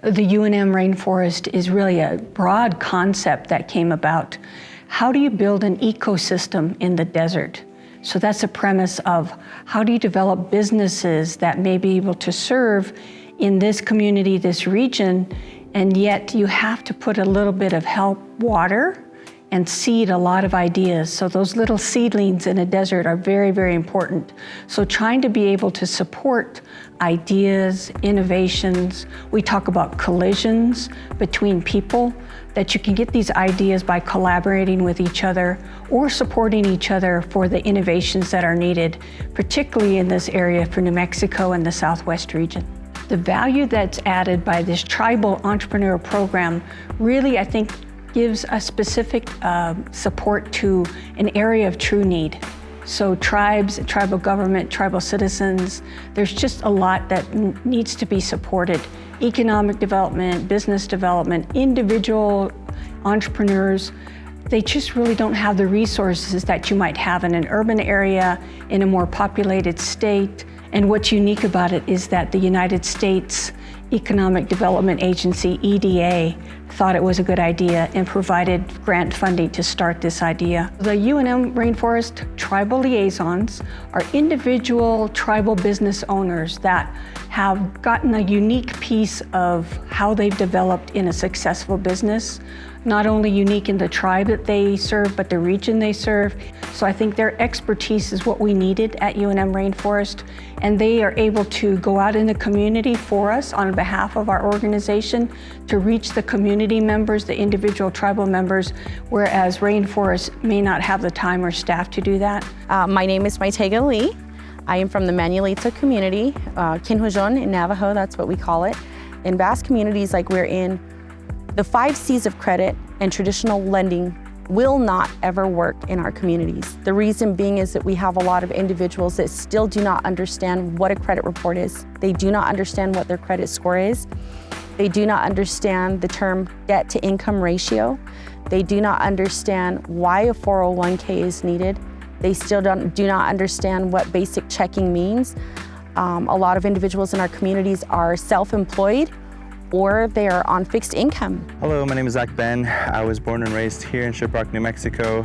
The UNM rainforest is really a broad concept that came about. How do you build an ecosystem in the desert? So that's the premise of how do you develop businesses that may be able to serve in this community, this region, and yet you have to put a little bit of help, water, and seed a lot of ideas. So those little seedlings in a desert are very, very important. So trying to be able to support ideas, innovations. We talk about collisions between people, that you can get these ideas by collaborating with each other or supporting each other for the innovations that are needed, particularly in this area for New Mexico and the Southwest region. The value that's added by this tribal entrepreneur program really, I think, gives a specific support to an area of true need. So tribes, tribal government, tribal citizens, there's just a lot that needs to be supported. Economic development, business development, individual entrepreneurs, they just really don't have the resources that you might have in an urban area, in a more populated state. And what's unique about it is that the United States Economic Development Agency, EDA, thought it was a good idea and provided grant funding to start this idea. The UNM Rainforest Tribal Liaisons are individual tribal business owners that have gotten a unique piece of how they've developed in a successful business, not only unique in the tribe that they serve, but the region they serve. So I think their expertise is what we needed at UNM Rainforest, and they are able to go out in the community for us on behalf of our organization to reach the community members, the individual tribal members, whereas Rainforest may not have the time or staff to do that. My name is Maitega Lee. I am from the Manuelita community, Kinhujon in Navajo, that's what we call it. In vast communities like we're in, the 5 C's of credit and traditional lending will not ever work in our communities. The reason being is that we have a lot of individuals that still do not understand what a credit report is. They do not understand what their credit score is. They do not understand the term debt to income ratio. They do not understand why a 401k is needed. They still do not understand what basic checking means. A lot of individuals in our communities are self-employed or they are on fixed income. Hello, my name is Zach Ben. I was born and raised here in Shiprock, New Mexico.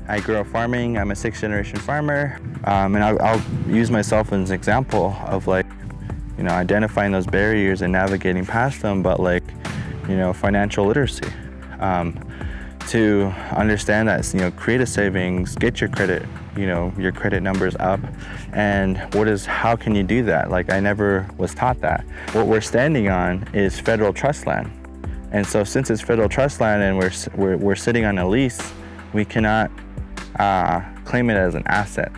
I grew up farming. I'm a 6th generation farmer. And I'll use myself as an example of identifying those barriers and navigating past them, but financial literacy. To understand that, create a savings, get your credit, your credit numbers up, and how can you do that? I never was taught that. What we're standing on is federal trust land. And so since it's federal trust land and we're sitting on a lease, we cannot claim it as an asset.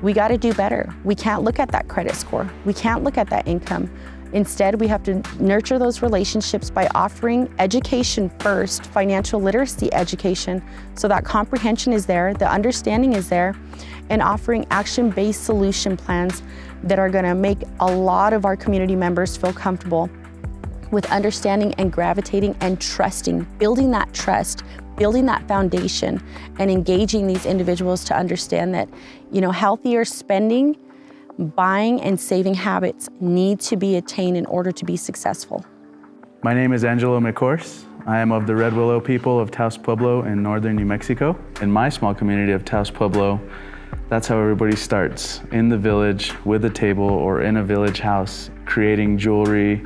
We got to do better. We can't look at that credit score. We can't look at that income. Instead, we have to nurture those relationships by offering education first, financial literacy education, so that comprehension is there, the understanding is there, and offering action-based solution plans that are going to make a lot of our community members feel comfortable with understanding and gravitating and trusting, building that trust, building that foundation, and engaging these individuals to understand that, healthier spending, buying and saving habits need to be attained in order to be successful. My name is Angelo McCourse. I am of the Red Willow people of Taos Pueblo in northern New Mexico. In my small community of Taos Pueblo, that's how everybody starts, in the village with a table or in a village house, creating jewelry,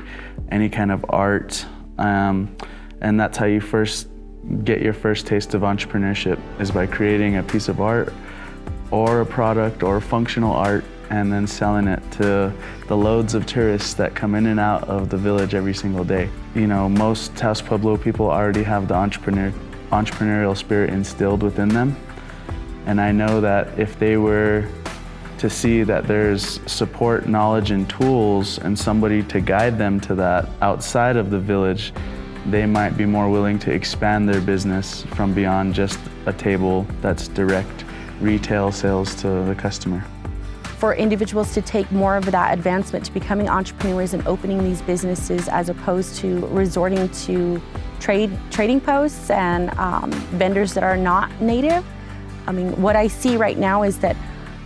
any kind of art. And that's how you first get your first taste of entrepreneurship, is by creating a piece of art or a product or functional art and then selling it to the loads of tourists that come in and out of the village every single day. Most Taos Pueblo people already have the entrepreneurial spirit instilled within them. And I know that if they were to see that there's support, knowledge, and tools and somebody to guide them to that outside of the village, they might be more willing to expand their business from beyond just a table that's direct retail sales to the customer. For individuals to take more of that advancement to becoming entrepreneurs and opening these businesses as opposed to resorting to trading posts and vendors that are not native. What I see right now is that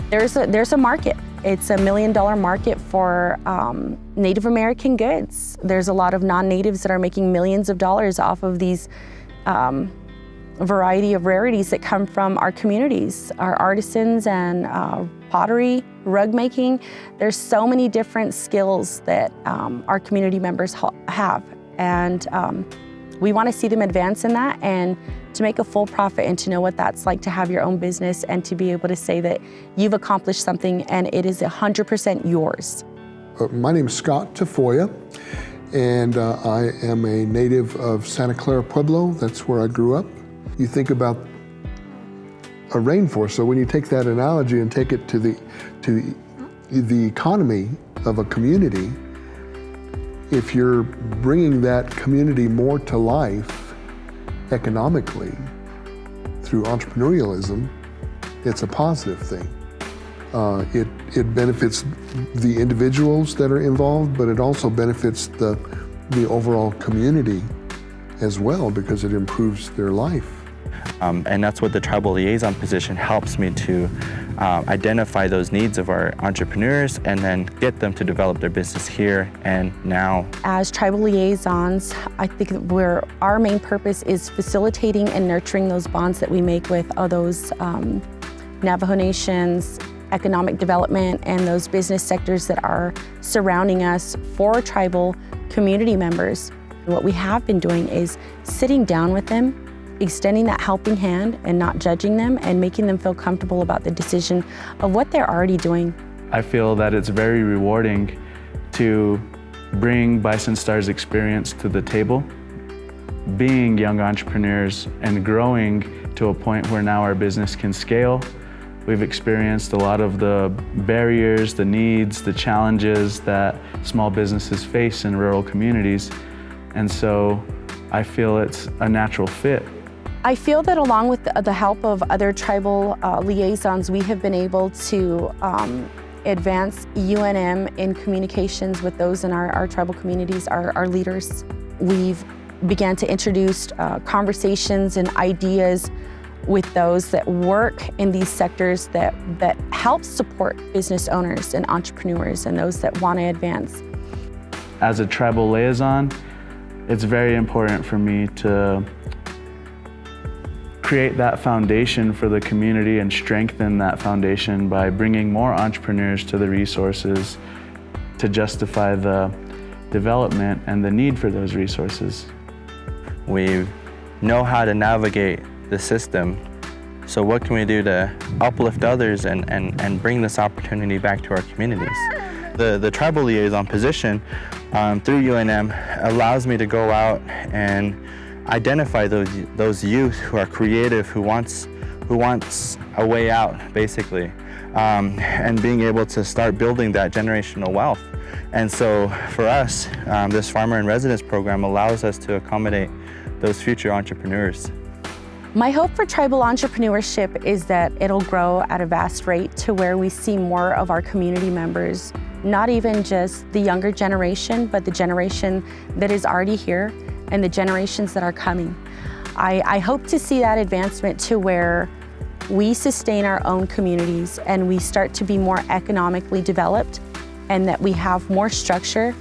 there's a market It's $1 million market for Native American goods. There's a lot of non-natives that are making millions of dollars off of these variety of rarities that come from our communities, our artisans and pottery, rug making. There's so many different skills that our community members have. And we want to see them advance in that and to make a full profit and to know what that's like to have your own business and to be able to say that you've accomplished something and it is 100% yours. My name is Scott Tafoya, and I am a native of Santa Clara Pueblo. That's where I grew up. You think about a rainforest, so when you take that analogy and take it to the economy of a community, if you're bringing that community more to life economically through entrepreneurialism, it's a positive thing. It benefits the individuals that are involved, but it also benefits the overall community as well because it improves their life. And that's what the tribal liaison position helps me to identify those needs of our entrepreneurs and then get them to develop their business here and now. As tribal liaisons, I think our main purpose is facilitating and nurturing those bonds that we make with all those Navajo Nations, economic development, and those business sectors that are surrounding us for tribal community members. What we have been doing is sitting down with them, extending that helping hand and not judging them and making them feel comfortable about the decision of what they're already doing. I feel that it's very rewarding to bring Bison Star's experience to the table, being young entrepreneurs and growing to a point where now our business can scale. We've experienced a lot of the barriers, the needs, the challenges that small businesses face in rural communities. And so I feel it's a natural fit. I feel that along with the help of other tribal liaisons, we have been able to advance UNM in communications with those in our tribal communities, our leaders. We've began to introduce conversations and ideas with those that work in these sectors that help support business owners and entrepreneurs and those that want to advance. As a tribal liaison, it's very important for me to create that foundation for the community and strengthen that foundation by bringing more entrepreneurs to the resources to justify the development and the need for those resources. We know how to navigate the system, so what can we do to uplift others and bring this opportunity back to our communities? The tribal liaison position through UNM allows me to go out and identify those youth who are creative, who wants a way out, basically, and being able to start building that generational wealth. And so for us, this Farmer in Residence program allows us to accommodate those future entrepreneurs. My hope for tribal entrepreneurship is that it'll grow at a vast rate to where we see more of our community members, not even just the younger generation, but the generation that is already here and the generations that are coming. I hope to see that advancement to where we sustain our own communities and we start to be more economically developed and that we have more structure,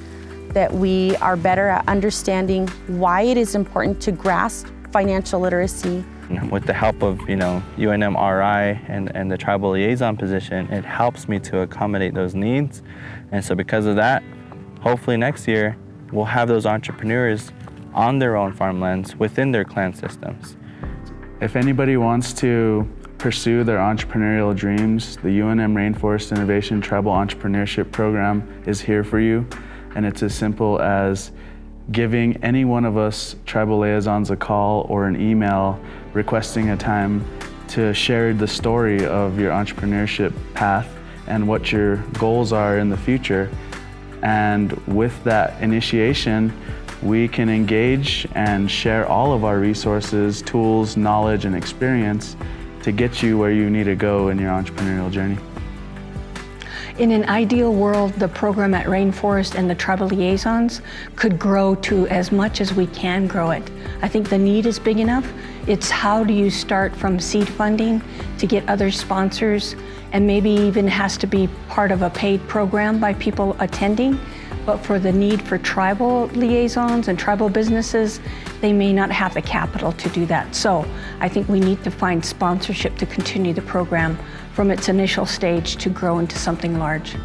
that we are better at understanding why it is important to grasp financial literacy. With the help of UNM-RI and the tribal liaison position, it helps me to accommodate those needs. And so because of that, hopefully next year, we'll have those entrepreneurs on their own farmlands within their clan systems. If anybody wants to pursue their entrepreneurial dreams, the UNM Rainforest Innovation Tribal Entrepreneurship Program is here for you. And it's as simple as giving any one of us tribal liaisons a call or an email requesting a time to share the story of your entrepreneurship path and what your goals are in the future. And with that initiation, we can engage and share all of our resources, tools, knowledge, and experience to get you where you need to go in your entrepreneurial journey. In an ideal world, the program at Rainforest and the tribal liaisons could grow to as much as we can grow it. I think the need is big enough, It's how do you start from seed funding to get other sponsors, and maybe even has to be part of a paid program by people attending. But for the need for tribal liaisons and tribal businesses, they may not have the capital to do that. So I think we need to find sponsorship to continue the program from its initial stage to grow into something large.